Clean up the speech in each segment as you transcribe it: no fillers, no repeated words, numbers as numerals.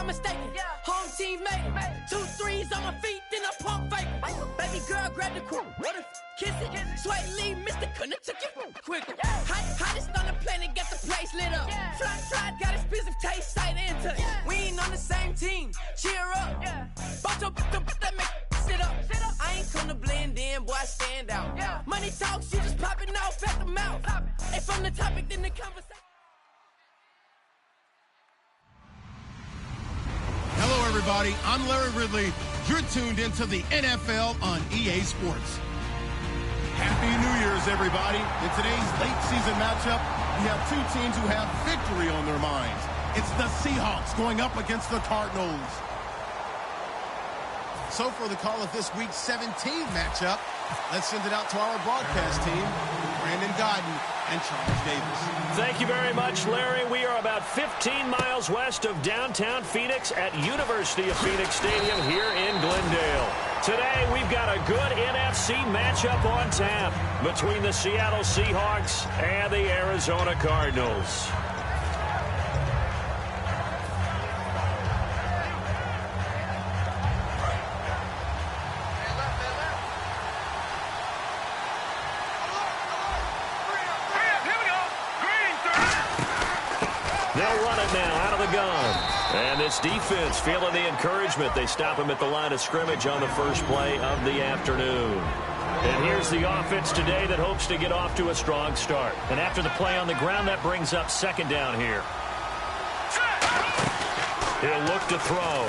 mistaken. Home team made it. 2 threes on my feet, then I pump fake. Baby girl grabbed the quick. What if kiss it? Sweat leave, Mr. Couldn't took it quicker. Hottest on the planet, got the place lit up. Fly, got expensive taste, sight into it. We ain't on the same team. Cheer up. Both up, that make sit up. I ain't come to blend in, boy, I stand out. Money talks, you just popping off at the mouth. And from the topic, then the conversation. Hello, everybody. I'm Larry Ridley. You're tuned into the NFL on EA Sports. Happy New Year's, everybody. In today's late season matchup, we have two teams who have victory on their minds. It's the Seahawks going up against the Cardinals. So for the call of this week's 17th matchup, let's send it out to our broadcast team, Brandon Godden and Charles Davis. Thank you very much, Larry. We are about 15 miles west of downtown Phoenix at University of Phoenix Stadium here in Glendale. Today, we've got a good NFC matchup on tap between the Seattle Seahawks and the Arizona Cardinals. They'll run it now out of the gun. And this defense feeling the encouragement. They stop him at the line of scrimmage on the first play of the afternoon. And here's the offense today that hopes to get off to a strong start. And after the play on the ground, that brings up second down here. He'll look to throw.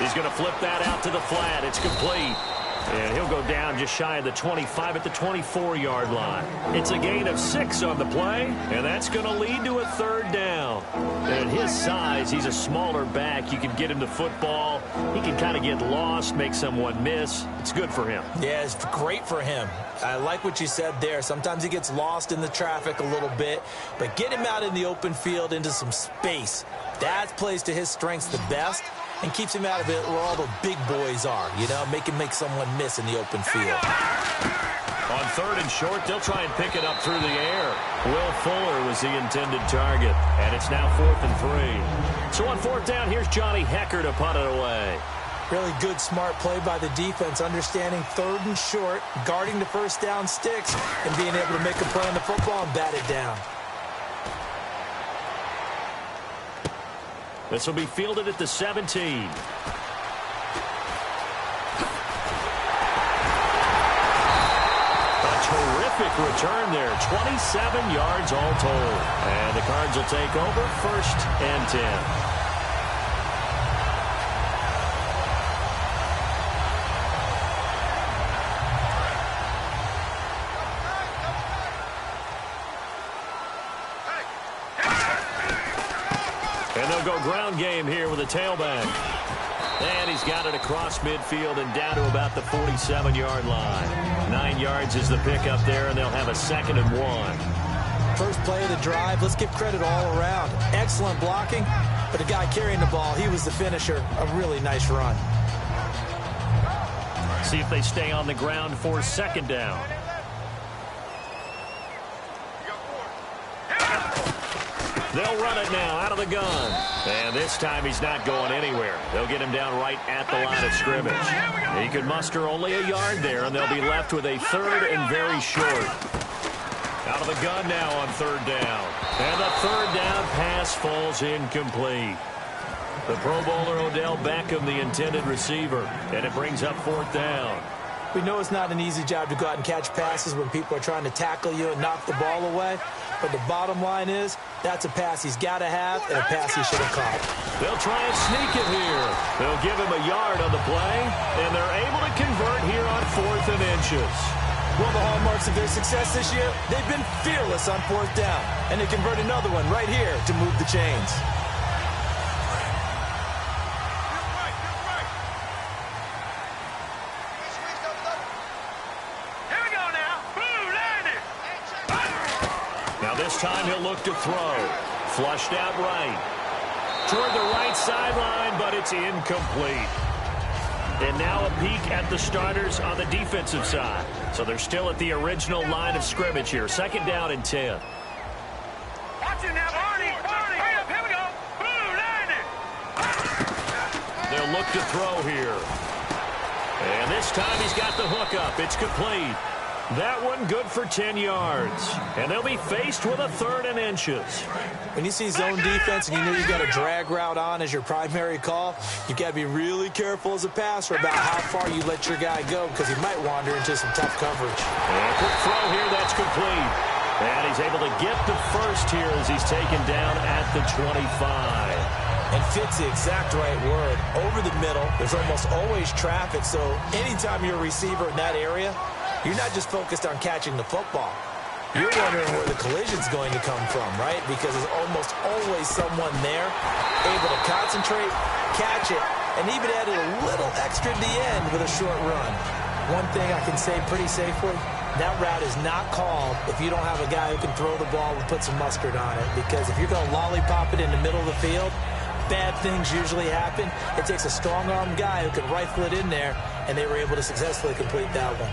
He's going to flip that out to the flat. It's complete. And he'll go down just shy of the 25 at the 24-yard line. It's a gain of 6 on the play, and that's going to lead to a third down. And his size, he's a smaller back. You can get him the football. He can kind of get lost, make someone miss. It's good for him. Yeah, it's great for him. I like what you said there. Sometimes he gets lost in the traffic a little bit, but get him out in the open field into some space. That plays to his strengths the best and keeps him out of it where all the big boys are, you know, make someone miss in the open field. On third and short, they'll try and pick it up through the air. Will Fuller was the intended target, and it's now 4th and 3. So on fourth down, here's Johnny Hecker to punt it away. Really good, smart play by the defense, understanding third and short, guarding the first down sticks, and being able to make a play on the football and bat it down. This will be fielded at the 17. A terrific return there. 27 yards all told. And the Cards will take over 1st and 10. And they'll go ground game here with a tailback. And he's got it across midfield and down to about the 47-yard line. 9 yards is the pickup there, and they'll have a 2nd and 1. First play of the drive, let's give credit all around. Excellent blocking, but the guy carrying the ball, he was the finisher. A really nice run. See if they stay on the ground for 2nd down. They'll run it now out of the gun. And this time he's not going anywhere. They'll get him down right at the line of scrimmage. He could muster only a yard there, and they'll be left with a 3rd and very short. Out of the gun now on 3rd down. And the 3rd down pass falls incomplete. The Pro Bowler Odell Beckham, the intended receiver. And it brings up 4th down. We know it's not an easy job to go out and catch passes when people are trying to tackle you and knock the ball away. But the bottom line is, that's a pass he's got to have and a pass he should have caught. They'll try and sneak it here. They'll give him a yard on the play, and they're able to convert here on 4th and inches. One of the hallmarks of their success this year, they've been fearless on 4th down. And they convert another one right here to move the chains. Now this time he'll look to throw. Flushed out right. Toward the right sideline, but it's incomplete. And now a peek at the starters on the defensive side. So they're still at the original line of scrimmage here. 2nd down and 10. Watch it now, Barney. Hurry up, here we go. Blue, landed. He'll look to throw here. And this time he's got the hook up. It's complete. That one good for 10 yards. And they'll be faced with a 3rd and inches. When you see zone defense and you know you've got a drag route on as your primary call, you've got to be really careful as a passer about how far you let your guy go because he might wander into some tough coverage. And a quick throw here, that's complete. And he's able to get the first here as he's taken down at the 25. And fits the exact right word. Over the middle, there's almost always traffic, so anytime you're a receiver in that area, you're not just focused on catching the football. You're wondering where the collision's going to come from, right? Because there's almost always someone there able to concentrate, catch it, and even add a little extra at the end with a short run. One thing I can say pretty safely, that route is not called if you don't have a guy who can throw the ball and put some mustard on it. Because if you're going to lollipop it in the middle of the field, bad things usually happen. It takes a strong-armed guy who can rifle it in there, and they were able to successfully complete that one.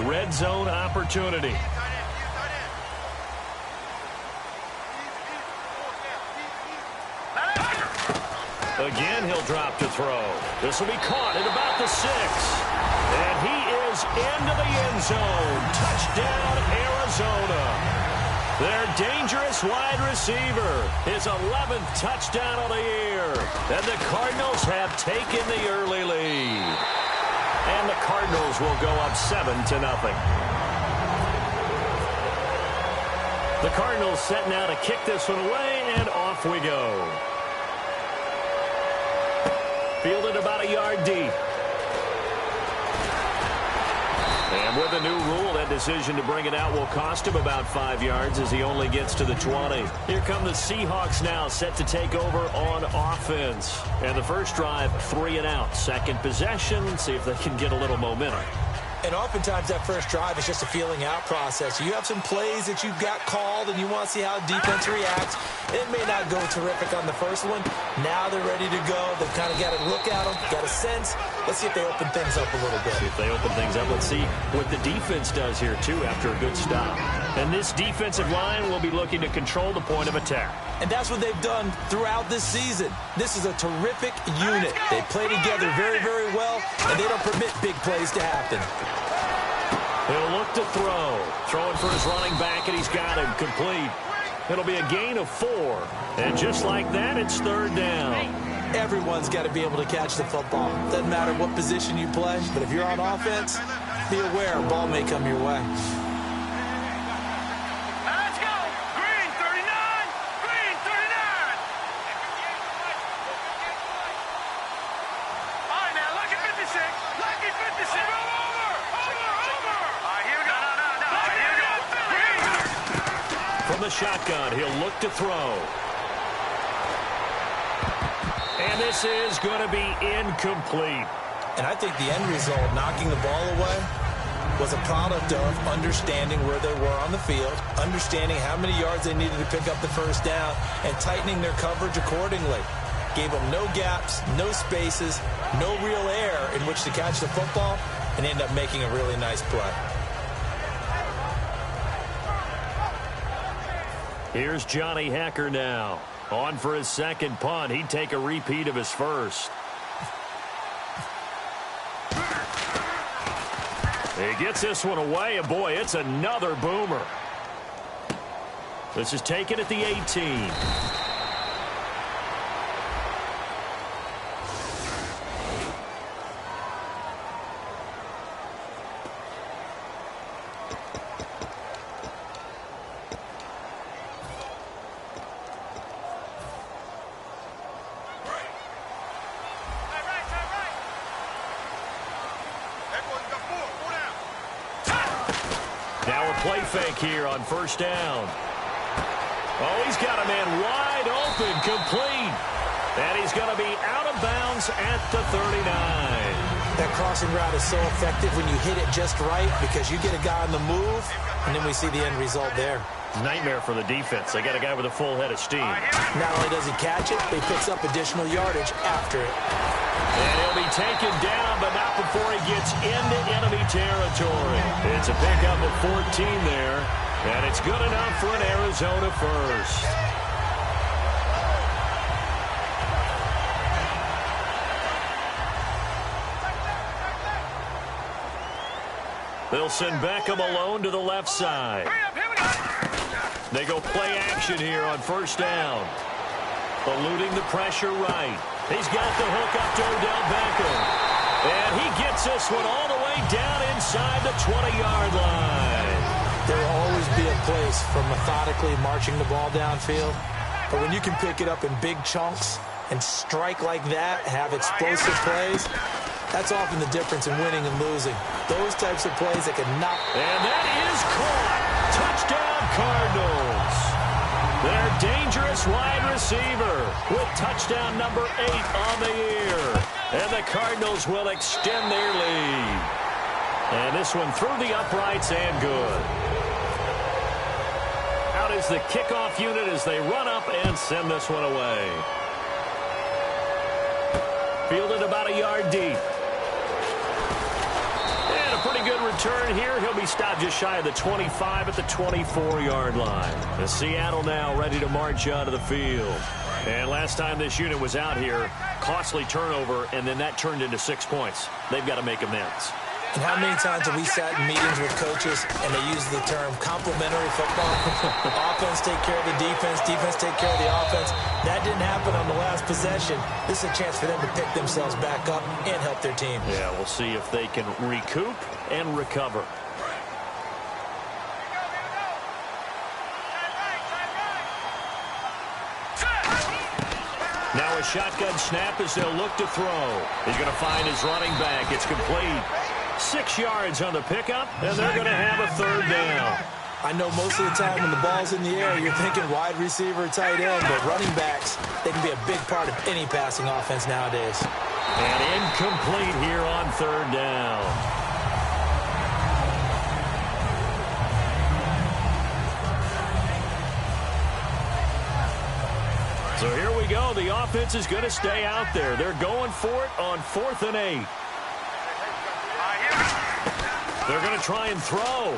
Red zone opportunity. Again, he'll drop to throw. This will be caught at about the 6. And he is into the end zone. Touchdown, Arizona. Their dangerous wide receiver. His 11th touchdown of the year. And the Cardinals have taken the early lead. And the Cardinals will go up 7-0. The Cardinals set now to kick this one away, and off we go. Fielded about a yard deep. And with a new rule, that decision to bring it out will cost him about 5 yards as he only gets to the 20. Here come the Seahawks now, set to take over on offense. And the first drive, 3 and out. Second possession, see if they can get a little momentum. And oftentimes that first drive is just a feeling out process. You have some plays that you've got called and you want to see how defense reacts. It may not go terrific on the first one. Now they're ready to go. They've kind of got a look at them, got a sense. Let's see if they open things up a little bit. See if they open things up. Let's see what the defense does here, too, after a good stop. And this defensive line will be looking to control the point of attack. And that's what they've done throughout this season. This is a terrific unit. They play together very, very well, and they don't permit big plays to happen. He'll look to throw. Throwing for his running back, and he's got him complete. It'll be a gain of 4. And just like that, it's 3rd down. Everyone's got to be able to catch the football. Doesn't matter what position you play, but if you're on offense, be aware a ball may come your way. Let's go! Green 39! Green 39! All right, now, lucky 56. Lucky 56. Over! All right, here we go. No. All right, here we go. Green! From the shotgun, he'll look to throw. And this is going to be incomplete. And I think the end result, knocking the ball away, was a product of understanding where they were on the field, understanding how many yards they needed to pick up the first down, and tightening their coverage accordingly. Gave them no gaps, no spaces, no real air in which to catch the football, and ended up making a really nice play. Here's Johnny Hacker now. On for his second punt. He'd take a repeat of his first. He gets this one away, and boy, it's another boomer. This is taken at the 18. Now a play fake here on first down. Oh, he's got a man wide open, complete. And he's going to be out of bounds at the 39. That crossing route is so effective when you hit it just right because you get a guy on the move, and then we see the end result there. Nightmare for the defense. They got a guy with a full head of steam. Not only does he catch it, but he picks up additional yardage after it. And he'll be taken down, but not before he gets into enemy territory. It's a pickup of 14 there, and it's good enough for an Arizona first. They'll send Beckham alone to the left side. They go play action here on first down. Eluding the pressure right. He's got the hook up to Odell Beckham. And he gets this one all the way down inside the 20-yard line. There will always be a place for methodically marching the ball downfield. But when you can pick it up in big chunks and strike like that, have explosive plays, that's often the difference in winning and losing. Those types of plays that can knock. And that is caught. Touchdown, Cardinals. Their dangerous wide receiver with touchdown number 8 on the year. And the Cardinals will extend their lead. And this one through the uprights and good. Out is the kickoff unit as they run up and send this one away. Fielded about a yard deep. And a pretty good return here. He'll be stopped just shy of the 25 at the 24-yard line. And Seattle now ready to march out of the field. And last time this unit was out here, costly turnover, and then that turned into 6 points. They've got to make amends. And how many times have we sat in meetings with coaches and they use the term complementary football? Offense take care of the defense, defense take care of the offense. That didn't happen on the last possession. This is a chance for them to pick themselves back up and help their team. Yeah, we'll see if they can recoup and recover. Now a shotgun snap as they'll look to throw. He's going to find his running back. It's complete. 6 yards on the pickup, and they're going to have a third down. I know most of the time when the ball's in the air, you're thinking wide receiver, tight end, but running backs, they can be a big part of any passing offense nowadays. And incomplete here on third down. So here we go. The offense is going to stay out there. They're going for it on 4th and 8. They're going to try and throw.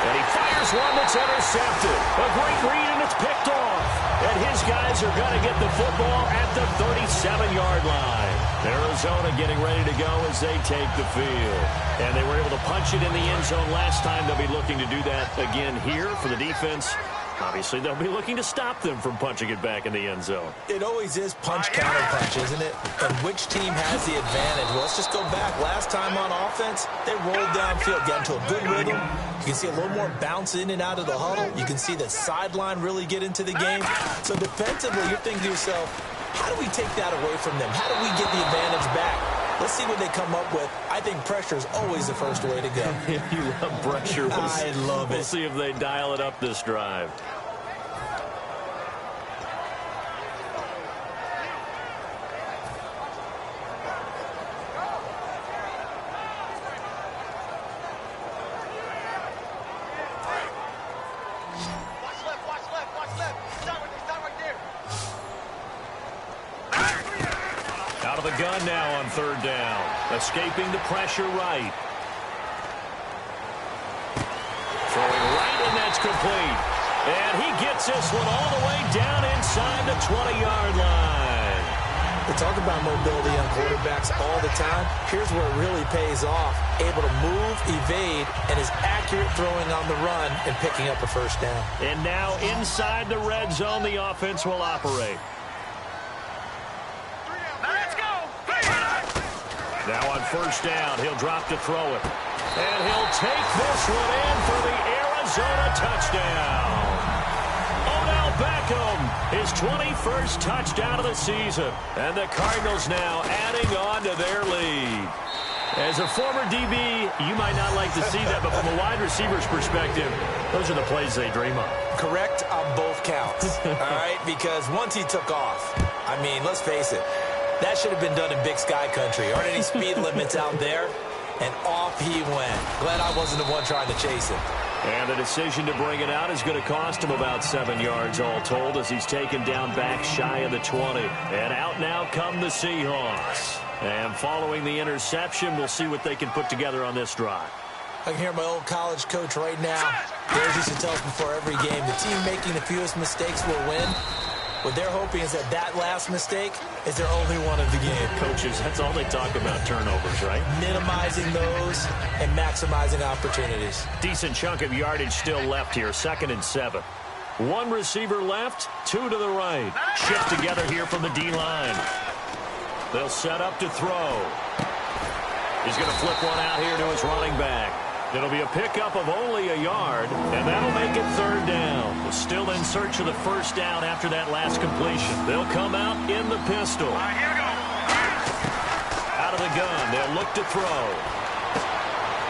And he fires one that's intercepted. A great read, and it's picked off. And his guys are going to get the football at the 37-yard line. Arizona getting ready to go as they take the field. And they were able to punch it in the end zone last time. They'll be looking to do that again here for the defense. Obviously, they'll be looking to stop them from punching it back in the end zone. It always is punch-counter-punch, isn't it? And which team has the advantage? Well, let's just go back. Last time on offense, they rolled downfield, got into a good rhythm. You can see a little more bounce in and out of the huddle. You can see the sideline really get into the game. So defensively, you're thinking to yourself, how do we take that away from them? How do we get the advantage back? Let's see what they come up with. I think pressure is always the first way to go. You love pressure. I love it. We'll see if they dial it up this drive. Out of the gun now on third down. Escaping the pressure right. Throwing right, and that's complete. And he gets this one all the way down inside the 20-yard line. We talk about mobility on quarterbacks all the time. Here's where it really pays off. Able to move, evade, and is accurate throwing on the run and picking up a first down. And now inside the red zone, the offense will operate. Now on first down, he'll drop to throw it. And he'll take this one in for the Arizona touchdown. Odell Beckham, his 21st touchdown of the season. And the Cardinals now adding on to their lead. As a former DB, you might not like to see that, but from a wide receiver's perspective, those are the plays they dream of. Correct on both counts, all right? Because once he took off, I mean, let's face it, that should have been done in Big Sky Country. Aren't any speed limits out there? And off he went. Glad I wasn't the one trying to chase him. And the decision to bring it out is going to cost him about 7 yards all told as he's taken down back shy of the 20. And out now come the Seahawks. And following the interception, we'll see what they can put together on this drive. I can hear my old college coach right now. They used to tell us before every game, the team making the fewest mistakes will win. What they're hoping is that last mistake is their only one of the game. Coaches, that's all they talk about, turnovers, right? Minimizing those and maximizing opportunities. Decent chunk of yardage still left here, 2nd and 7. One receiver left, 2 to the right. Shift together here from the D-line. They'll set up to throw. He's going to flip one out here to his running back. It'll be a pickup of only a yard, and that'll make it 3rd down. Still in search of the 1st down after that last completion. They'll come out in the pistol. Out of the gun, they'll look to throw.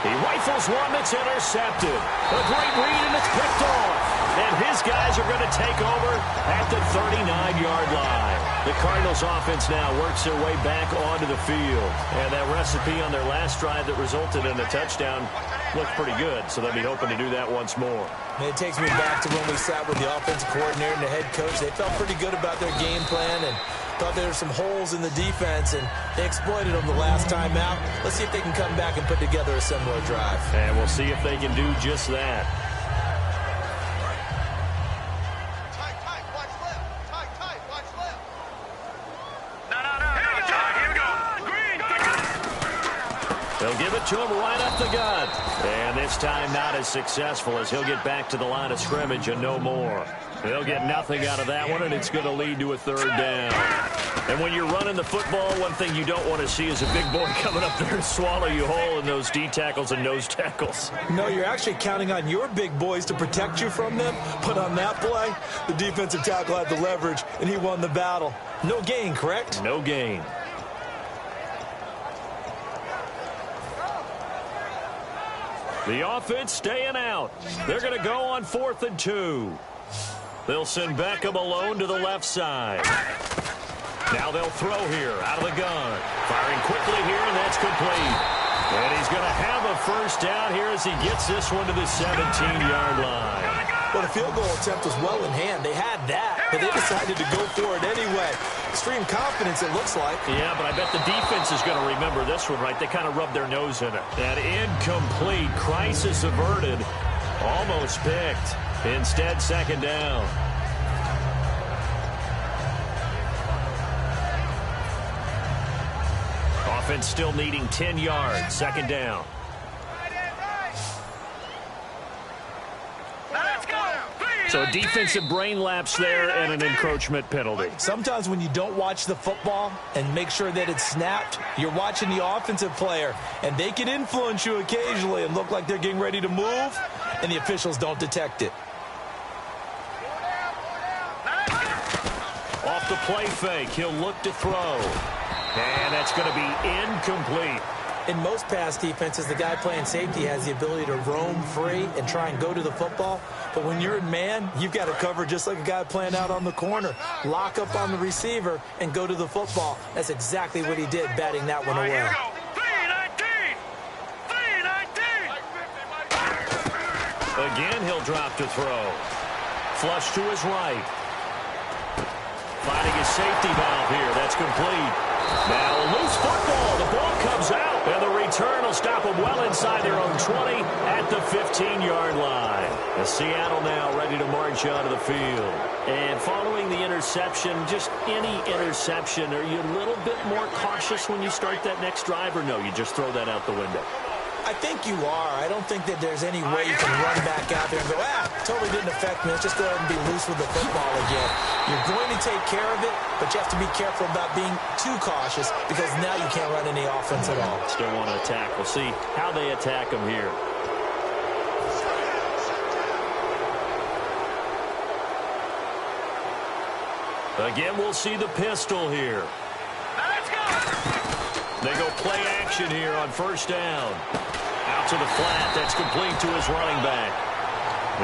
He rifles one that's intercepted. A great read, and it's picked off. And his guys are going to take over at the 39-yard line. The Cardinals offense now works their way back onto the field. And that recipe on their last drive that resulted in a touchdown looked pretty good, so they'll be hoping to do that once more. And it takes me back to when we sat with the offensive coordinator and the head coach. They felt pretty good about their game plan and thought there were some holes in the defense, and they exploited them the last time out. Let's see if they can come back and put together a similar drive. And we'll see if they can do just that. They'll give it to him right up the gut. And this time not as successful as he'll get back to the line of scrimmage and no more. They'll get nothing out of that one, and it's going to lead to a 3rd down. And when you're running the football, one thing you don't want to see is a big boy coming up there and swallow you whole in those D tackles and nose tackles. No, you're actually counting on your big boys to protect you from them. But on that play, the defensive tackle had the leverage, and he won the battle. No gain, correct? No gain. The offense staying out. They're going to go on 4th and 2. They'll send Beckham alone to the left side. Now they'll throw here out of the gun. Firing quickly here, and that's complete. And he's going to have a 1st down here as he gets this one to the 17-yard line. Well, the field goal attempt was well in hand. They had that, but they decided to go for it anyway. Extreme confidence, it looks like. Yeah, but I bet the defense is going to remember this one, right? They kind of rubbed their nose in it. That incomplete, crisis averted, almost picked. Instead, 2nd down. Offense still needing 10 yards, 2nd down. So a defensive brain lapse there and an encroachment penalty. Sometimes when you don't watch the football and make sure that it's snapped, you're watching the offensive player, and they can influence you occasionally and look like they're getting ready to move, and the officials don't detect it. Off the play fake, he'll look to throw. And that's going to be incomplete. In most pass defenses, the guy playing safety has the ability to roam free and try and go to the football. But when you're in man, you've got to cover just like a guy playing out on the corner. Lock up on the receiver and go to the football. That's exactly what he did, batting that one away. Again, he'll drop to throw. Flush to his right. Finding his safety valve here. That's complete. Now a loose football. The ball comes out. And the return will stop them well inside their own 20 at the 15-yard line. The Seattle now ready to march onto the field. And following the interception, just any interception, are you a little bit more cautious when you start that next drive, or no, you just throw that out the window? I think you are. I don't think that there's any way you can run back out there and go, totally didn't affect me. Let's just go ahead and be loose with the football again. You're going to take care of it, but you have to be careful about being too cautious because now you can't run any offense at all. Still want to attack. We'll see how they attack them here. Again, we'll see the pistol here. Let's go! They go play action here on 1st down. Out to the flat. That's complete to his running back.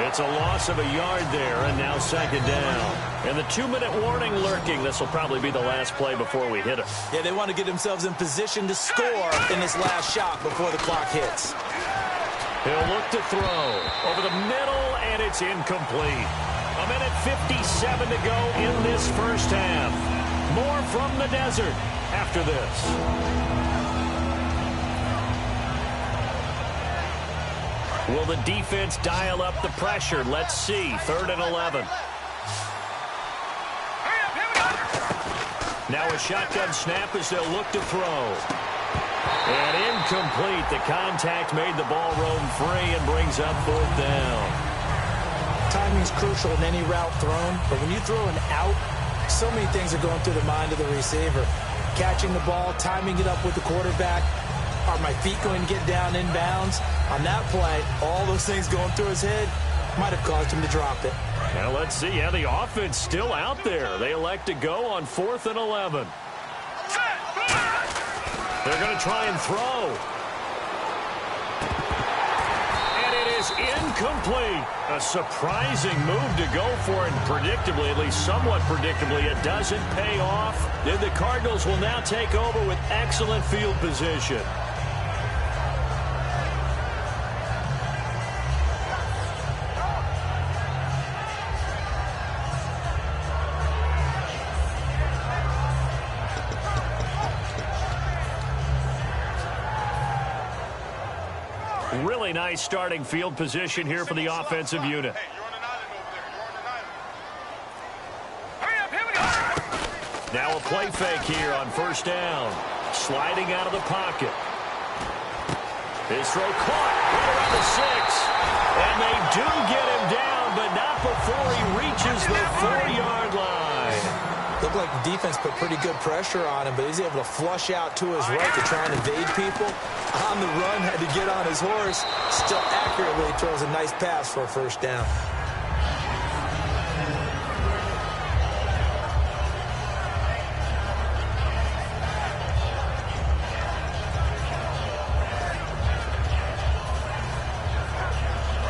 It's a loss of a yard there, and now 2nd down. And the 2-minute warning lurking. This will probably be the last play before we hit it. Yeah, they want to get themselves in position to score in this last shot before the clock hits. He'll look to throw. Over the middle, and it's incomplete. 1:57 to go in this 1st half. More from the desert after this. Will the defense dial up the pressure? Let's see. 3rd and 11. Now a shotgun snap as they'll look to throw. And incomplete. The contact made the ball roam free and brings up 4th down. Timing is crucial in any route thrown, but when you throw an out, so many things are going through the mind of the receiver. Catching the ball, timing it up with the quarterback. Are my feet going to get down inbounds? On that play, all those things going through his head might have caused him to drop it. Now let's see. Yeah, the offense still out there. They elect to go on 4th and 11. They're going to try and throw. And it is incomplete. A surprising move to go for, and predictably, at least somewhat predictably, it doesn't pay off. Then the Cardinals will now take over with excellent field position. Really nice starting field position here for the offensive unit. Now a play fake here on 1st down. Sliding out of the pocket. His throw caught right around the 6. And they do get him down, but not before he reaches the 4-yard line. Looked like the defense put pretty good pressure on him, but he's able to flush out to his right to try and evade people. On the run, had to get on his horse. Still accurately throws a nice pass for a 1st down.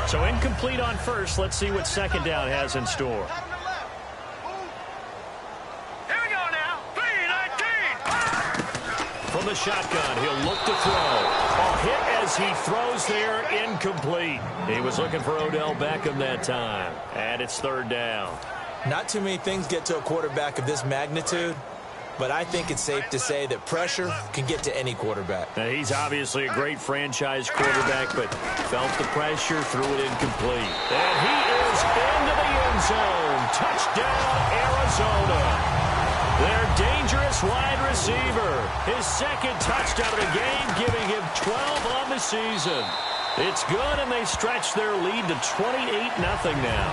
So incomplete on 1st. Let's see what 2nd down has in store. From the shotgun, he'll look to throw. A hit as he throws there, incomplete. He was looking for Odell Beckham that time. And it's 3rd down. Not too many things get to a quarterback of this magnitude, but I think it's safe to say that pressure can get to any quarterback. Now, he's obviously a great franchise quarterback, but felt the pressure, threw it incomplete. And he is into the end zone. Touchdown, Arizona. Their dangerous wide receiver. His 2nd touchdown of the game, giving him 12 on the season. It's good, and they stretch their lead to 28-0 now.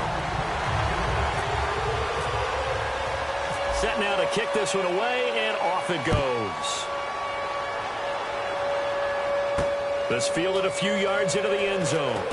Set now to kick this one away, and off it goes. This fielded a few yards into the end zone.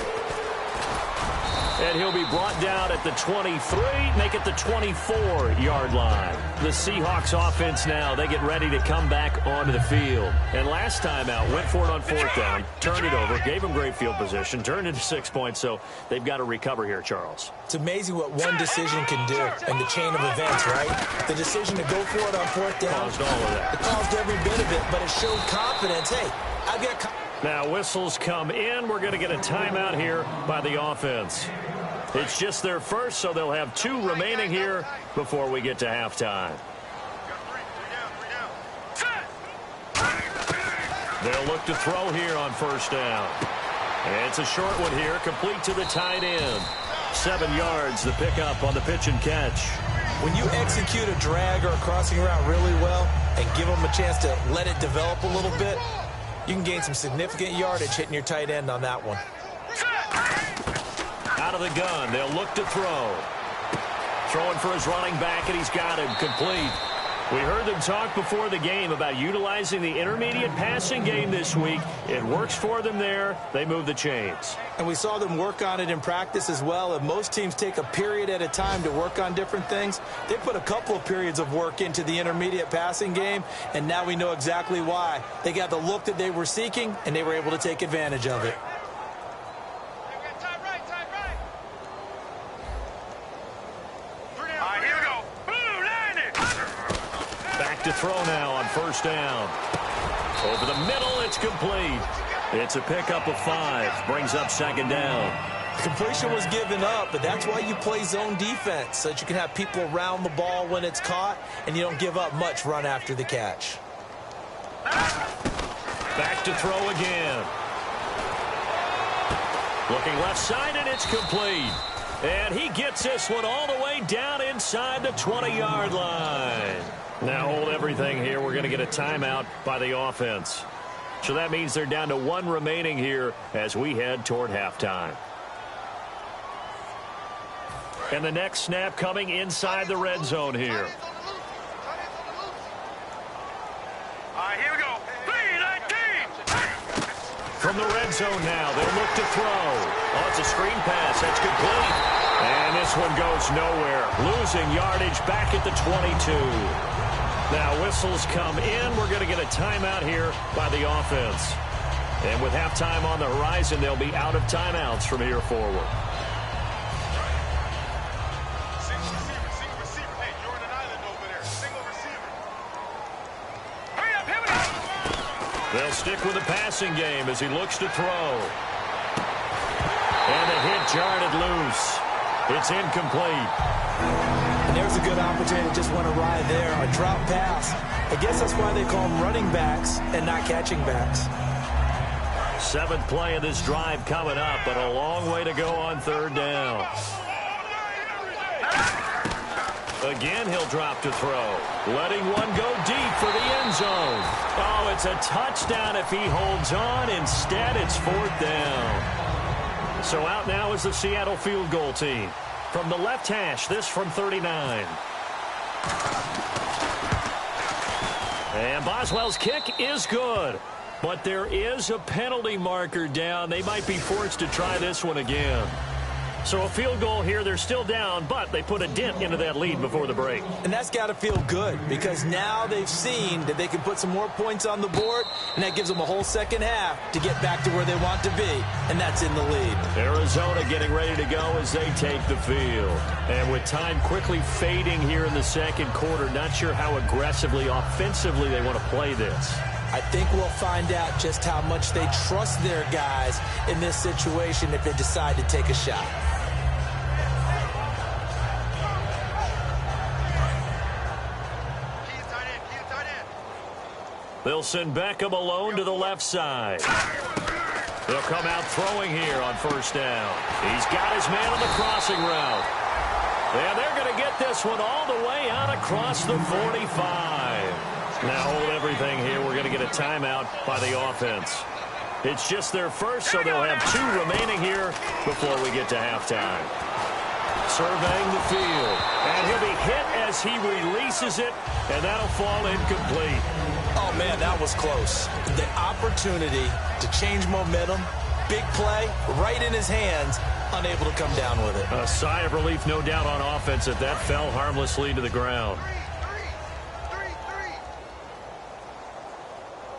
And he'll be brought down at the 23, make it the 24-yard line. The Seahawks offense now, they get ready to come back onto the field. And last time out, went for it on 4th down, turned it over, gave them great field position, turned into 6 points, so they've got to recover here, Charles. It's amazing what one decision can do in the chain of events, right? The decision to go for it on 4th down. Caused all of that. It caused every bit of it, but it showed confidence. Hey, I've got... Now whistles come in. We're going to get a timeout here by the offense. It's just their first, so they'll have 2 remaining here before we get to halftime. They'll look to throw here on 1st down. And it's a short one here, complete to the tight end. 7 yards, the pickup on the pitch and catch. When you execute a drag or a crossing route really well and give them a chance to let it develop a little bit, you can gain some significant yardage hitting your tight end on that one. Out of the gun, they'll look to throw. Throwing for his running back, and he's got him complete. We heard them talk before the game about utilizing the intermediate passing game this week. It works for them there. They move the chains. And we saw them work on it in practice as well. And most teams take a period at a time to work on different things. They put a couple of periods of work into the intermediate passing game, and now we know exactly why. They got the look that they were seeking, and they were able to take advantage of it. To throw now on 1st down. Over the middle, it's complete. It's a pickup of 5. Brings up 2nd down. Completion was given up, but that's why you play zone defense, so that you can have people around the ball when it's caught, and you don't give up much run after the catch. Back to throw again. Looking left side, and it's complete. And he gets this one all the way down inside the 20-yard line. Now hold everything here. We're going to get a timeout by the offense. So that means they're down to 1 remaining here as we head toward halftime. And the next snap coming inside the red zone here. All right, here we go. 3-19. From the red zone now, they'll look to throw. Oh, it's a screen pass. That's complete. And this one goes nowhere. Losing yardage back at the 22. Now whistles come in. We're going to get a timeout here by the offense. And with halftime on the horizon, they'll be out of timeouts from here forward. Single receiver. Hey, you're in an island over there. Single receiver. Hurry up, hit it. They'll stick with the passing game as he looks to throw. And the hit jarred it loose. It's incomplete. And there's a good opportunity to just want to ride there. A drop pass. I guess that's why they call them running backs and not catching backs. 7th play of this drive coming up, but a long way to go on 3rd down. Again, he'll drop to throw. Letting one go deep for the end zone. Oh, it's a touchdown if he holds on. Instead, it's 4th down. So out now is the Seattle field goal team. From the left hash, this from 39. And Boswell's kick is good. But there is a penalty marker down. They might be forced to try this one again. So a field goal here. They're still down, but they put a dent into that lead before the break. And that's got to feel good because now they've seen that they can put some more points on the board, and that gives them a whole second half to get back to where they want to be, and that's in the lead. Arizona getting ready to go as they take the field. And with time quickly fading here in the second quarter, not sure how aggressively, offensively they want to play this. I think we'll find out just how much they trust their guys in this situation if they decide to take a shot. They'll send Beckham alone to the left side. They'll come out throwing here on 1st down. He's got his man on the crossing route. And they're going to get this one all the way out across the 45. Now hold everything here. We're going to get a timeout by the offense. It's just their first, so they'll have 2 remaining here before we get to halftime. Surveying the field. And he'll be hit as he releases it, and that'll fall incomplete. Oh, man, that was close. The opportunity to change momentum, big play, right in his hands, unable to come down with it. A sigh of relief, no doubt, on offense if that fell harmlessly to the ground.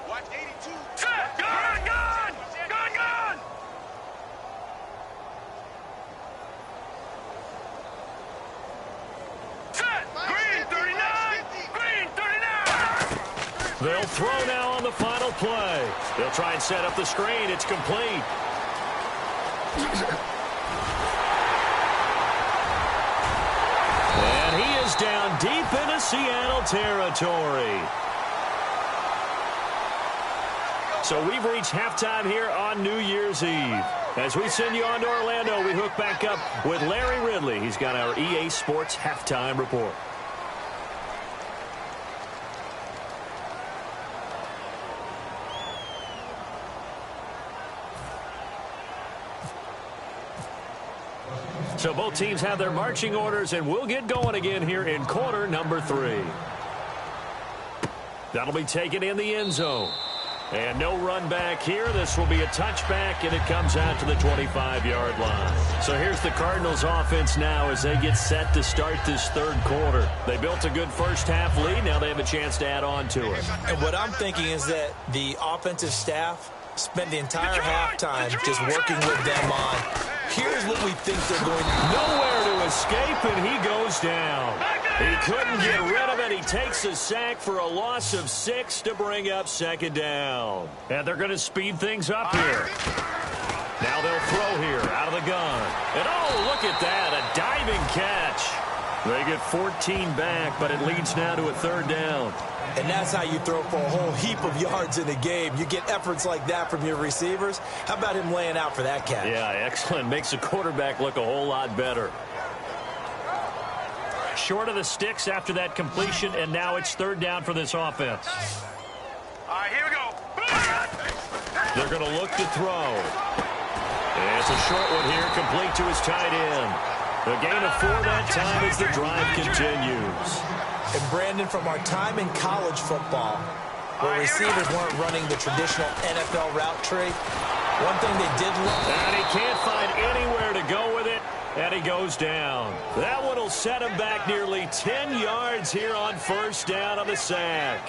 Watch 82. Gun! Set! Green 39! Green 39! They'll throw now on the final play. They'll try and set up the screen. It's complete. And he is down deep into Seattle territory. So we've reached halftime here on New Year's Eve. As we send you on to Orlando, we hook back up with Larry Ridley. He's got our EA Sports halftime report. So both teams have their marching orders, and we'll get going again here in quarter number 3. That'll be taken in the end zone. And no run back here. This will be a touchback, and it comes out to the 25-yard line. So here's the Cardinals offense now as they get set to start this 3rd quarter. They built a good first-half lead. Now they have a chance to add on to it. And what I'm thinking is that the offensive staff spent the entire halftime just working with them on, here's what we think they're going to do. Nowhere to escape, and he goes down. He couldn't get rid of it. He takes a sack for a loss of 6 to bring up 2nd down. And they're going to speed things up here. Now they'll throw here out of the gun. And oh, look at that, a diving catch. They get 14 back, but it leads now to a 3rd down. And that's how you throw for a whole heap of yards in a game. You get efforts like that from your receivers. How about him laying out for that catch? Yeah, excellent. Makes the quarterback look a whole lot better. Short of the sticks after that completion, and now it's third down for this offense. All right, here we go. They're going to look to throw. And it's a short one here, complete to his tight end. A gain of 4 that time as the drive continues. And Brandon, from our time in college football, where receivers weren't running the traditional NFL route tree, one thing they did learn. And he can't find anywhere to go with it, and he goes down. That one will set him back nearly 10 yards here on first down on the sack.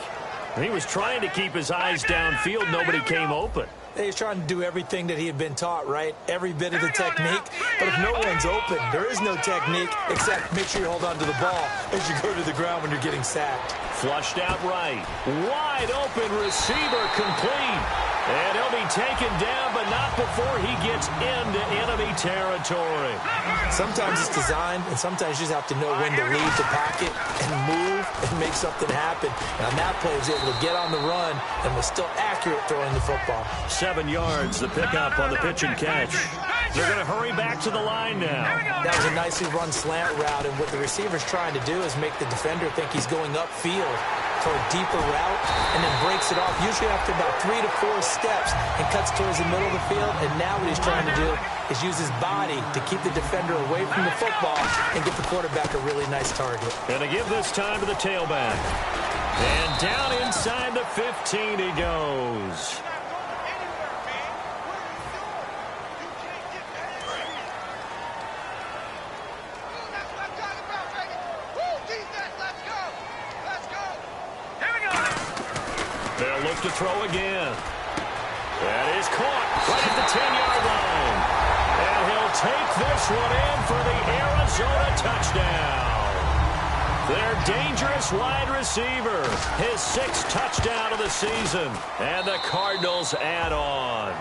He was trying to keep his eyes downfield. Nobody came open. He's trying to do everything that he had been taught, right? Every bit of the technique. But if no one's open, there is no technique except make sure you hold on to the ball as you go to the ground when you're getting sacked. Flushed out right. Wide open receiver complete. And he'll be taken down, but not before he gets into enemy territory. Sometimes it's designed, and sometimes you just have to know when to leave the pocket and move and make something happen. And on that play, he was able to get on the run and was still accurate throwing the football. 7 yards, the pickup on the pitch and catch. They're going to hurry back to the line now. That was a nicely run slant route, and what the receiver's trying to do is make the defender think he's going upfield for a deeper route and then breaks it off, usually after about 3 to 4 steps, and cuts towards the middle of the field. And now what he's trying to do is use his body to keep the defender away from the football and get the quarterback a really nice target. And to give this time to the tailback. And down inside the 15 he goes. They'll look to throw again. That is caught right at the 10-yard line. And he'll take this one in for the Arizona touchdown. Their dangerous wide receiver, his 6th touchdown of the season. And the Cardinals add on.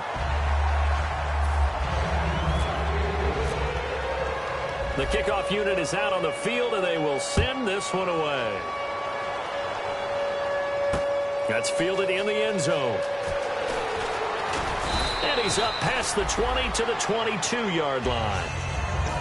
The kickoff unit is out on the field, and they will send this one away. That's fielded in the end zone. And he's up past the 20 to the 22-yard line.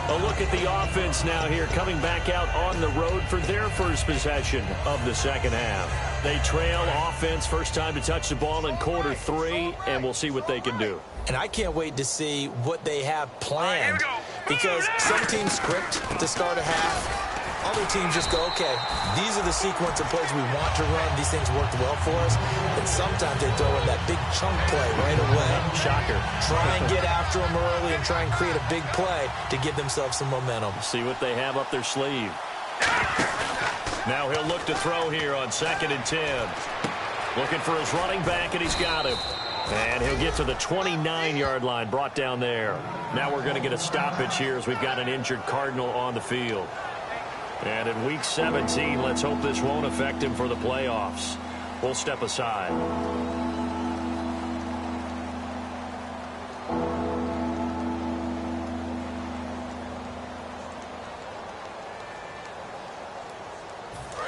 A look at the offense now here, coming back out on the road for their first possession of the second half. They trail offense, first time to touch the ball in quarter 3, and we'll see what they can do. And I can't wait to see what they have planned, because some teams script to start a half. Other teams just go, okay, these are the sequence of plays we want to run. These things worked well for us. And sometimes they throw in that big chunk play right away. Shocker. Try and get after them early and try and create a big play to give themselves some momentum. See what they have up their sleeve. Now he'll look to throw here on 2nd and 10. Looking for his running back, and he's got him. And he'll get to the 29-yard line, brought down there. Now we're going to get a stoppage here as we've got an injured Cardinal on the field. And in Week 17, let's hope this won't affect him for the playoffs. We'll step aside.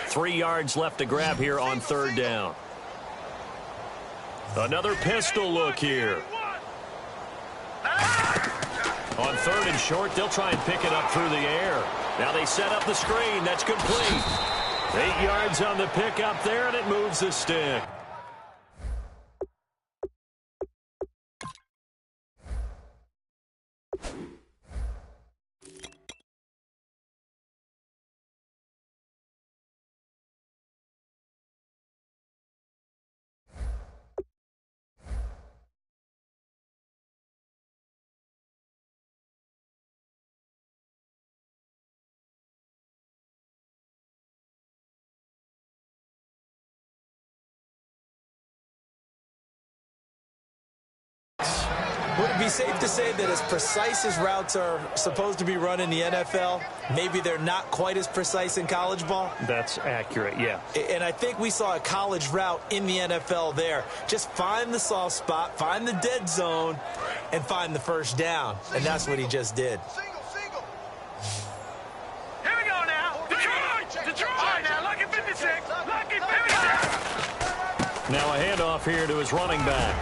Three yards left to grab here on third down. Another pistol look here. On 3rd and short, they'll try and pick it up through the air. Now they set up the screen. That's complete. 8 yards on the pickup there, and it moves the stick. Would it be safe to say that as precise as routes are supposed to be run in the NFL, maybe they're not quite as precise in college ball? That's accurate, yeah. And I think we saw a college route in the NFL there. Just find the soft spot, find the dead zone, and find the first down. And that's what he just did. Single. Here we go now. Detroit. All right, now, lucky 56. Lucky 56. Now a handoff here to his running back.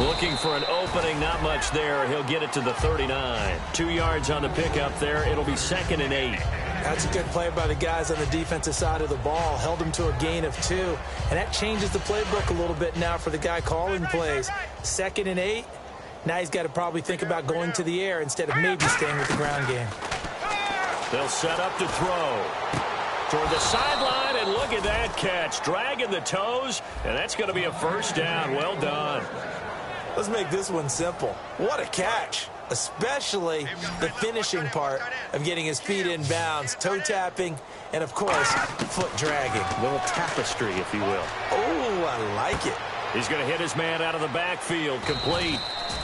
Looking for an opening, not much there. He'll get it to the 39. 2 yards on the pickup there. It'll be 2nd and 8. That's a good play by the guys on the defensive side of the ball. Held them to a gain of 2. And that changes the playbook a little bit now for the guy calling plays. 2nd and 8. Now he's got to probably think about going to the air instead of maybe staying with the ground game. They'll set up to throw. Toward the sideline, and look at that catch. Dragging the toes, and that's going to be a first down. Well done. Let's make this one simple. What a catch. Especially the finishing part of getting his feet in bounds, toe tapping, and of course, foot dragging. A little tapestry, if you will. Oh, I like it. He's going to hit his man out of the backfield, complete.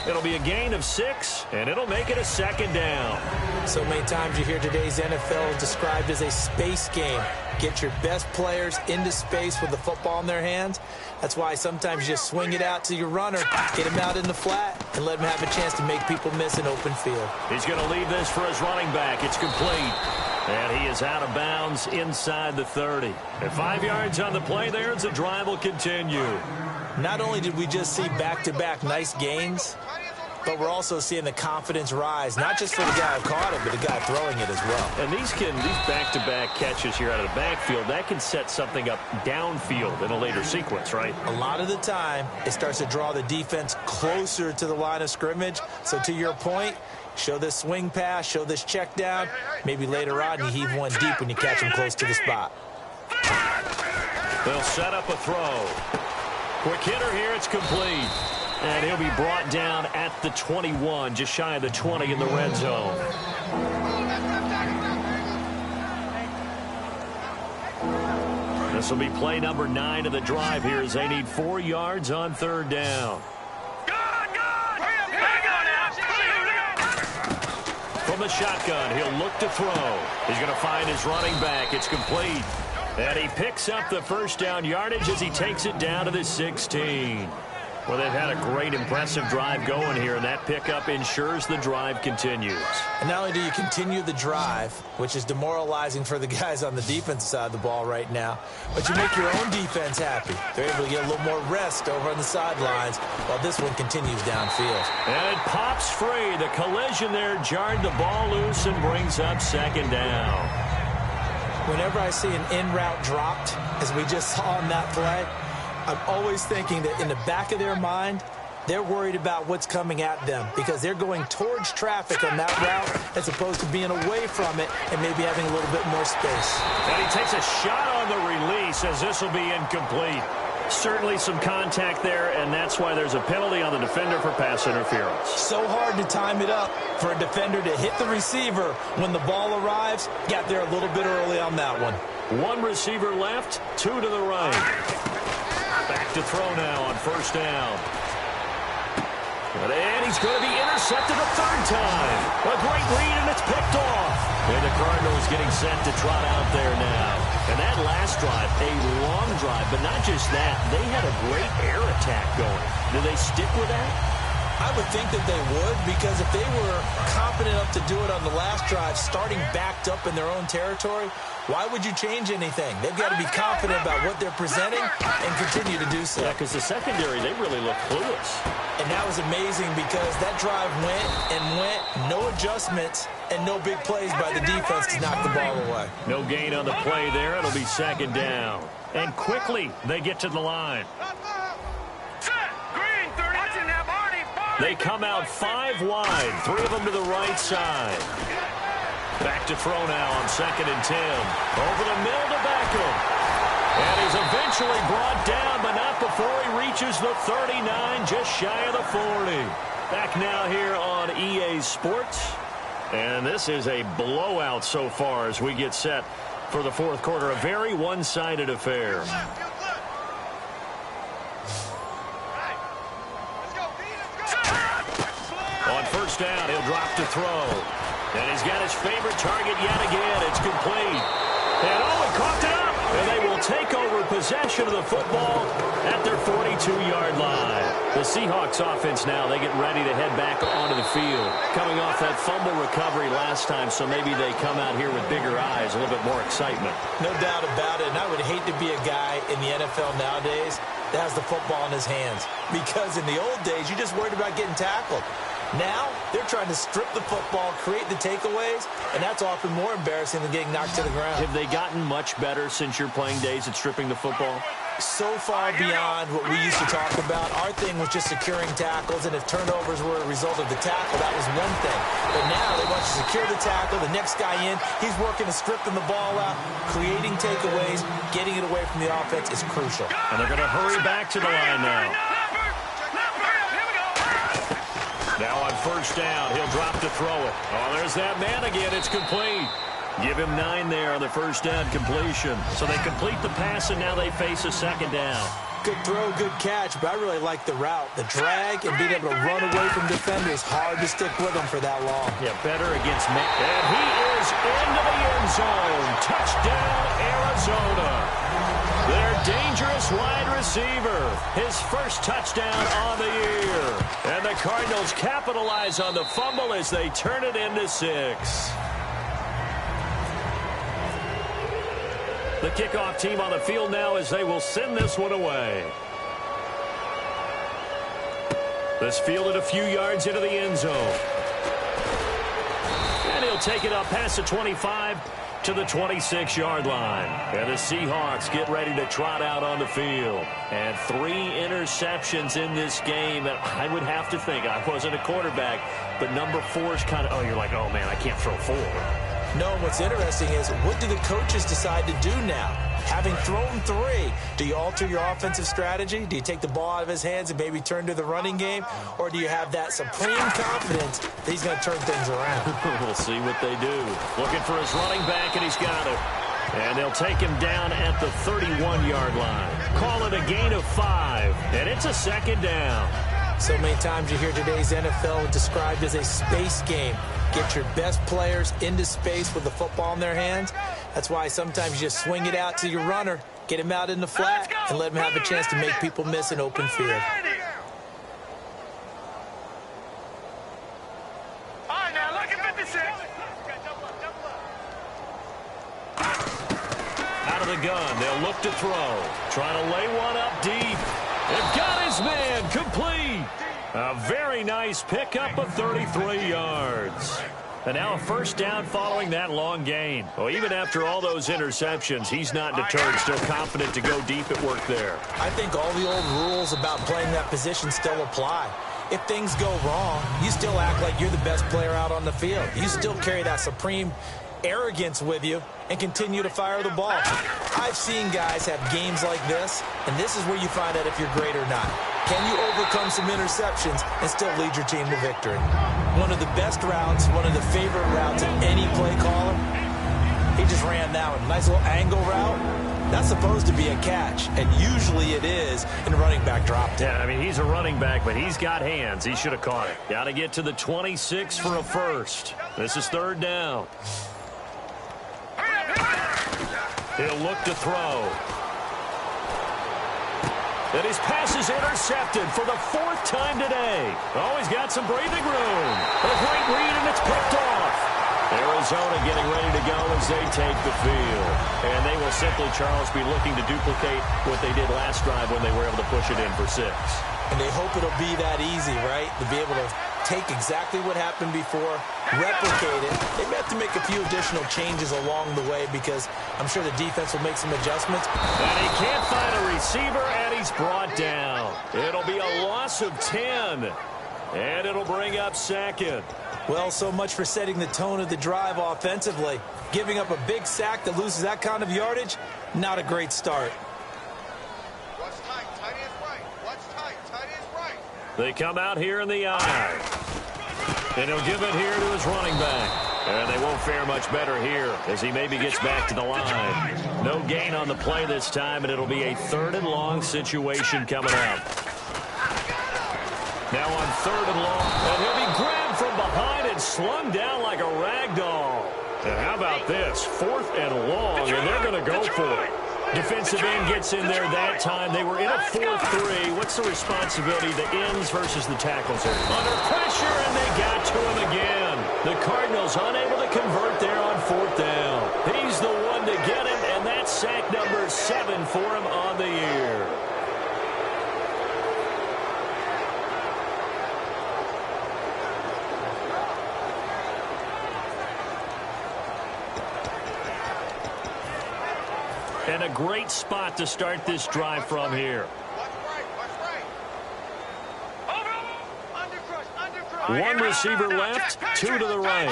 It'll be a gain of 6, and it'll make it a 2nd down. So many times you hear today's NFL described as a space game. Get your best players into space with the football in their hands. That's why sometimes you just swing it out to your runner, get him out in the flat, and let him have a chance to make people miss an open field. He's going to leave this for his running back. It's complete. And he is out of bounds inside the 30. And 5 yards on the play there as the drive will continue. Not only did we just see back-to-back nice gains, but we're also seeing the confidence rise, not just for the guy who caught it, but the guy throwing it as well. And these back-to-back catches here out of the backfield, that can set something up downfield in a later sequence, right? A lot of the time, it starts to draw the defense closer to the line of scrimmage. So to your point, show this swing pass, show this check down. Maybe later on you heave one deep when you catch him close to the spot. They'll set up a throw. Quick hitter here, it's complete. And he'll be brought down at the 21, just shy of the 20 in the red zone. This will be play number 9 of the drive here as they need 4 yards on 3rd down. From the shotgun, he'll look to throw. He's going to find his running back. It's complete. And he picks up the first down yardage as he takes it down to the 16. Well, they've had a great, impressive drive going here, and that pickup ensures the drive continues. And not only do you continue the drive, which is demoralizing for the guys on the defensive side of the ball right now, but you make your own defense happy. They're able to get a little more rest over on the sidelines while this one continues downfield. And it pops free. The collision there jarred the ball loose and brings up 2nd down. Whenever I see an in-route dropped, as we just saw in that play, I'm always thinking that in the back of their mind, they're worried about what's coming at them because they're going towards traffic on that route as opposed to being away from it and maybe having a little bit more space. And he takes a shot on the release as this will be incomplete. Certainly some contact there, and that's why there's a penalty on the defender for pass interference. So hard to time it up for a defender to hit the receiver when the ball arrives. Got there a little bit early on that one. 1 receiver left, 2 to the right. Back to throw now on 1st down. And he's going to be intercepted a 3rd time. A great read, and it's picked off. And the Cardinals getting set to trot out there now. And that last drive, a long drive, but not just that. They had a great air attack going. Do they stick with that? I would think that they would, because if they were confident enough to do it on the last drive, starting backed up in their own territory, why would you change anything? They've got to be confident about what they're presenting and continue to do so. Yeah, because the secondary, they really look clueless. And that was amazing because that drive went and went, no adjustments, and no big plays by the defense to knock the ball away. No gain on the play there. It'll be 2nd down. And quickly, they get to the line. They come out 5 wide, 3 of them to the right side. Back to throw now on 2nd and 10. Over the middle to Beckham. And he's eventually brought down, but not before he reaches the 39, just shy of the 40. Back now here on EA Sports. And this is a blowout so far as we get set for the 4th quarter. A very one-sided affair. On 1st down, he'll drop to throw. And he's got his favorite target yet again. It's complete. And he caught it up. And they will take over possession of the football at their 42-yard line. The Seahawks offense now, they get ready to head back onto the field. Coming off that fumble recovery last time, so maybe they come out here with bigger eyes, a little bit more excitement. No doubt about it. And I would hate to be a guy in the NFL nowadays that has the football in his hands. Because in the old days, you just worried about getting tackled. Now, they're trying to strip the football, create the takeaways, and that's often more embarrassing than getting knocked to the ground. Have they gotten much better since your playing days at stripping the football? So far beyond what we used to talk about. Our thing was just securing tackles, and if turnovers were a result of the tackle, that was one thing. But now they want to secure the tackle, the next guy in, he's working to stripping the ball out, creating takeaways, getting it away from the offense is crucial. And they're going to hurry back to the line now. Now on first down, he'll drop to throw it. Oh, there's that man again. It's complete. Give him 9 there on the first down completion. So they complete the pass, and now they face a second down. Good throw, good catch, but I really like the route. The drag and being able to run away from defenders, hard to stick with them for that long. Yeah, better against man. And he is into the end zone. Touchdown, Arizona. Their dangerous wide receiver. His first touchdown on the year. And the Cardinals capitalize on the fumble as they turn it into 6. The kickoff team on the field now as they will send this one away. This fielded a few yards into the end zone. And he'll take it up past the 25 to the 26-yard line. And the Seahawks get ready to trot out on the field. And 3 interceptions in this game. And I would have to think, I wasn't a quarterback, but number 4 is kind of, oh, you're like, oh, man, I can't throw 4. No, what's interesting is what do the coaches decide to do now? Having thrown 3, do you alter your offensive strategy? Do you take the ball out of his hands and maybe turn to the running game? Or do you have that supreme confidence that he's going to turn things around? We'll see what they do. Looking for his running back, and he's got it. And they'll take him down at the 31-yard line. Call it a gain of 5, and it's a second down. So many times you hear today's NFL described as a space game. Get your best players into space with the football in their hands. That's why sometimes you just swing it out to your runner, get him out in the flat, and let him have a chance to make people miss an open field. All right, now look at 56. Out of the gun, they'll look to throw. Trying to lay one up deep. They've got his man complete. A very nice pickup of 33 yards. And now a first down following that long gain. Well, even after all those interceptions, he's not deterred, still confident to go deep at work there. I think all the old rules about playing that position still apply. If things go wrong, you still act like you're the best player out on the field. You still carry that supreme arrogance with you and continue to fire the ball. I've seen guys have games like this, and this is where you find out if you're great or not. Can you overcome some interceptions and still lead your team to victory? One of the best routes, one of the favorite routes of any play caller, he just ran that one. Nice little angle route. That's supposed to be a catch, and usually it is, and the running back dropped it. Yeah, I mean, he's a running back, but he's got hands. He should have caught it. Got to get to the 26 for a first. This is third down. He'll look to throw. And his pass is intercepted for the 4th time today. Oh, he's got some breathing room. A great read, and it's picked off. Arizona getting ready to go as they take the field. And they will simply, Charles, be looking to duplicate what they did last drive when they were able to push it in for 6. And they hope it'll be that easy, right? To be able to take exactly what happened before, replicate it. They may have to make a few additional changes along the way because I'm sure the defense will make some adjustments. And he can't find a receiver, and he's brought down. It'll be a loss of 10, and it'll bring up second. Well, so much for setting the tone of the drive offensively. Giving up a big sack that loses that kind of yardage, not a great start. Watch tight, tight is right. Watch tight, tight is right. They come out here in the eye. And he'll give it here to his running back. And they won't fare much better here as he maybe gets back to the line. No gain on the play this time, and it'll be a 3rd and long situation coming up. Now on 3rd and long, and he'll be grabbed from behind and slung down like a rag doll. And how about this? 4th and long, and they're going to go for it. Defensive end gets in there that time. They were in a 4-3. What's the responsibility? The ends versus the tackles here. Under pressure, and they got to him again. The Cardinals unable to convert there on 4th down. He's the one to get him, and that's sack number 7 for him on the year. And a great spot to start this drive from here. One receiver left, two to the right.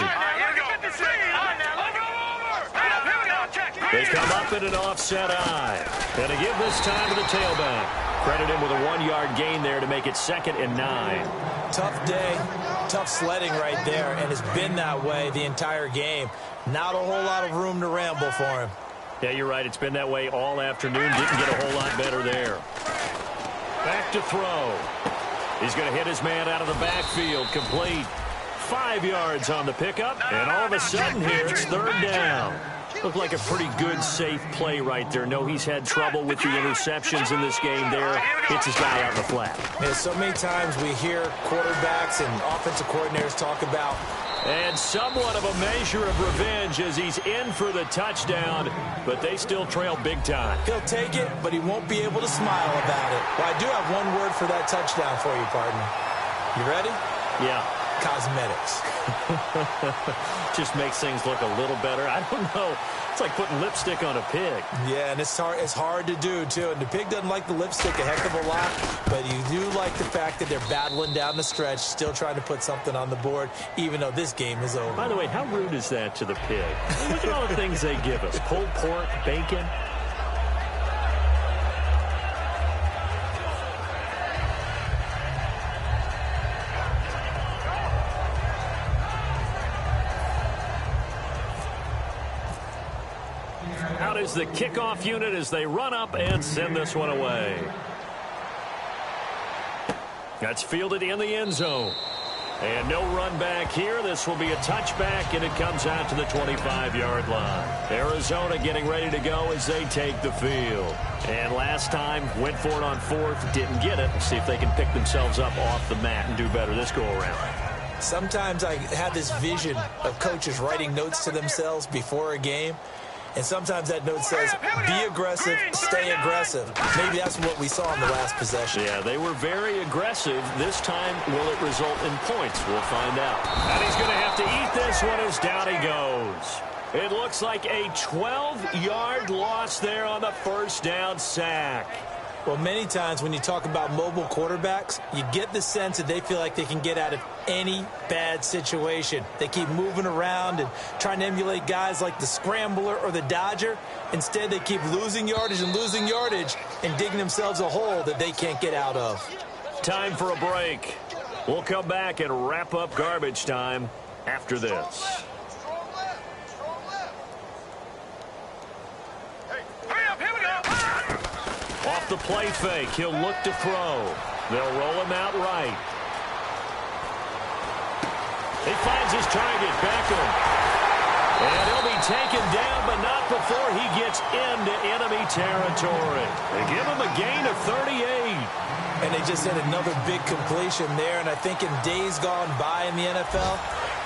They come up in an offset eye. And to give this time to the tailback. Credit him with a 1-yard gain there to make it 2nd and 9. Tough day, tough sledding right there, and it's been that way the entire game. Not a whole lot of room to ramble for him. Yeah, you're right. It's been that way all afternoon. Didn't get a whole lot better there. Back to throw. He's going to hit his man out of the backfield. Complete. 5 yards on the pickup. And all of a sudden here, it's 3rd down. Looked like a pretty good, safe play right there. No, he's had trouble with the interceptions in this game there. Hits his guy out in the flat. Yeah, so many times we hear quarterbacks and offensive coordinators talk about. And somewhat of a measure of revenge as he's in for the touchdown, but they still trail big time. He'll take it, but he won't be able to smile about it. Well, I do have one word for that touchdown for you, partner. You ready? Yeah. Cosmetics. Just makes things look a little better. I don't know. It's like putting lipstick on a pig. Yeah, and it's hard to do, too. And the pig doesn't like the lipstick a heck of a lot, but you do like the fact that they're battling down the stretch, still trying to put something on the board, even though this game is over. By the way, how rude is that to the pig? Look at all the things they give us. Pulled pork, bacon. Out is the kickoff unit as they run up and send this one away. That's fielded in the end zone. And no run back here. This will be a touchback, and it comes out to the 25-yard line. Arizona getting ready to go as they take the field. And last time, went for it on 4th, didn't get it. See if they can pick themselves up off the mat and do better this go-around. Sometimes I have this vision of coaches writing notes to themselves before a game. And sometimes that note says, be aggressive, stay aggressive. Maybe that's what we saw in the last possession. Yeah, they were very aggressive. This time, will it result in points? We'll find out. And he's going to have to eat this one as down he goes. It looks like a 12-yard loss there on the first down sack. Well, many times when you talk about mobile quarterbacks, you get the sense that they feel like they can get out of any bad situation. They keep moving around and trying to emulate guys like the scrambler or the dodger. Instead, they keep losing yardage and digging themselves a hole that they can't get out of. Time for a break. We'll come back and wrap up garbage time after this. Off the play fake, he'll look to throw. They'll roll him out right. He finds his target, Beckham. And he'll be taken down, but not before he gets into enemy territory. They give him a gain of 38. And they just had another big completion there, and I think in days gone by in the NFL,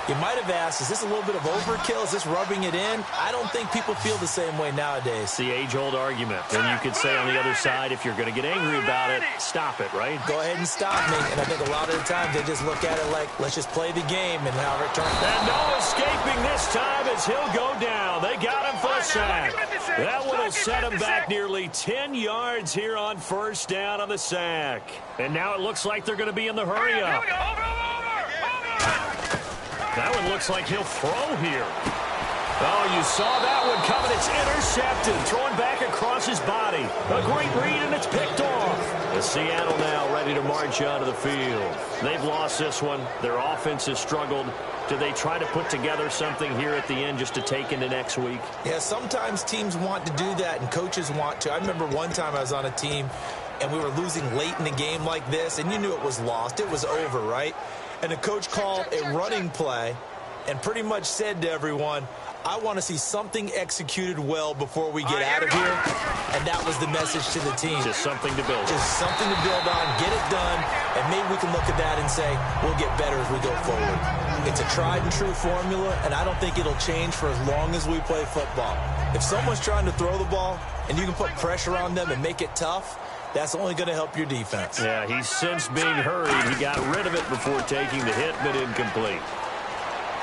you might have asked, is this a little bit of overkill? Is this rubbing it in? I don't think people feel the same way nowadays. It's the age-old argument. And you could say on the other side, if you're going to get angry about it, stop it, right? Go ahead and stop me. And I think a lot of the times they just look at it like, let's just play the game and however it turns out. And no escaping this time as he'll go down. They got him for a sack. That one will set him back nearly 10 yards here on first down on the sack. And now it looks like they're going to be in the hurry-up. That one looks like he'll throw here. Oh, you saw that one coming. It's intercepted. Throwing back across his body. A great read, and it's picked off. The Seattle now ready to march out of the field. They've lost this one. Their offense has struggled. Do they try to put together something here at the end just to take into next week? Yeah, sometimes teams want to do that, and coaches want to. I remember one time I was on a team, and we were losing late in the game like this, and you knew it was lost. It was over, right? And the coach called a running play and pretty much said to everyone, I want to see something executed well before we get out of here. And that was the message to the team. Just something to build on. Just something to build on, get it done, and maybe we can look at that and say, we'll get better as we go forward. It's a tried and true formula, and I don't think it'll change for as long as we play football. If someone's trying to throw the ball and you can put pressure on them and make it tough, that's only going to help your defense. Yeah, he's since being hurried. He got rid of it before taking the hit, but incomplete.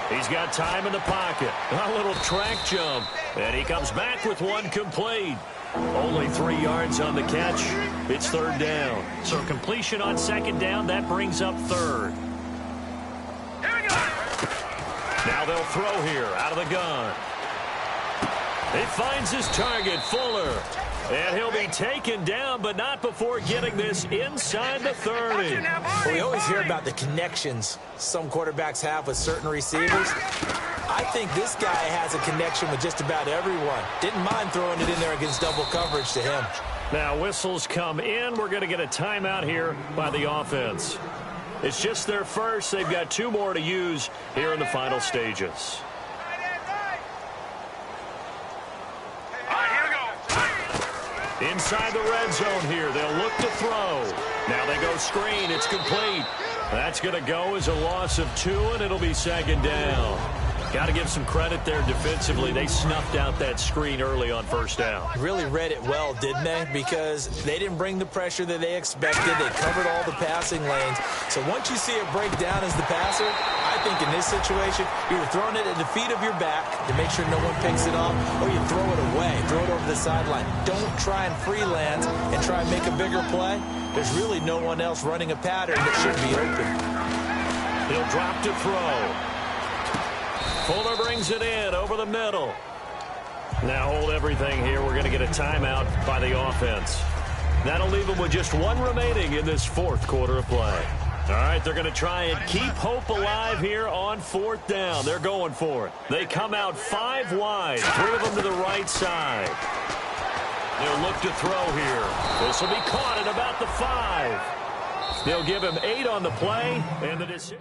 He's got time in the pocket. A little track jump. And he comes back with one complete. Only 3 yards on the catch. It's third down. So completion on second down, that brings up third. Now they'll throw here out of the gun. He finds his target, Fuller. And he'll be taken down, but not before getting this inside the 30. Well, we always hear about the connections some quarterbacks have with certain receivers. I think this guy has a connection with just about everyone. Didn't mind throwing it in there against double coverage to him. Now whistles come in. We're going to get a timeout here by the offense. It's just their first. They've got 2 more to use here in the final stages. Inside the red zone here. They'll look to throw. Now they go screen. It's complete. That's going to go as a loss of 2, and it'll be second down. Got to give some credit there defensively. They snuffed out that screen early on first down. Really read it well, didn't they? Because they didn't bring the pressure that they expected. They covered all the passing lanes. So once you see it break down as the passer, I think in this situation, you're throwing it at the feet of your back to make sure no one picks it up, or you throw it away, throw it over the sideline. Don't try and freelance and try and make a bigger play. There's really no one else running a pattern that should be open. He'll drop to throw. Fuller brings it in over the middle. Now hold everything here. We're going to get a timeout by the offense. That'll leave them with just 1 remaining in this 4th quarter of play. All right, they're going to try and keep hope alive here on 4th down. They're going for it. They come out 5 wide, 3 of them to the right side. They'll look to throw here. This will be caught at about the 5. They'll give him 8 on the play, and the decision.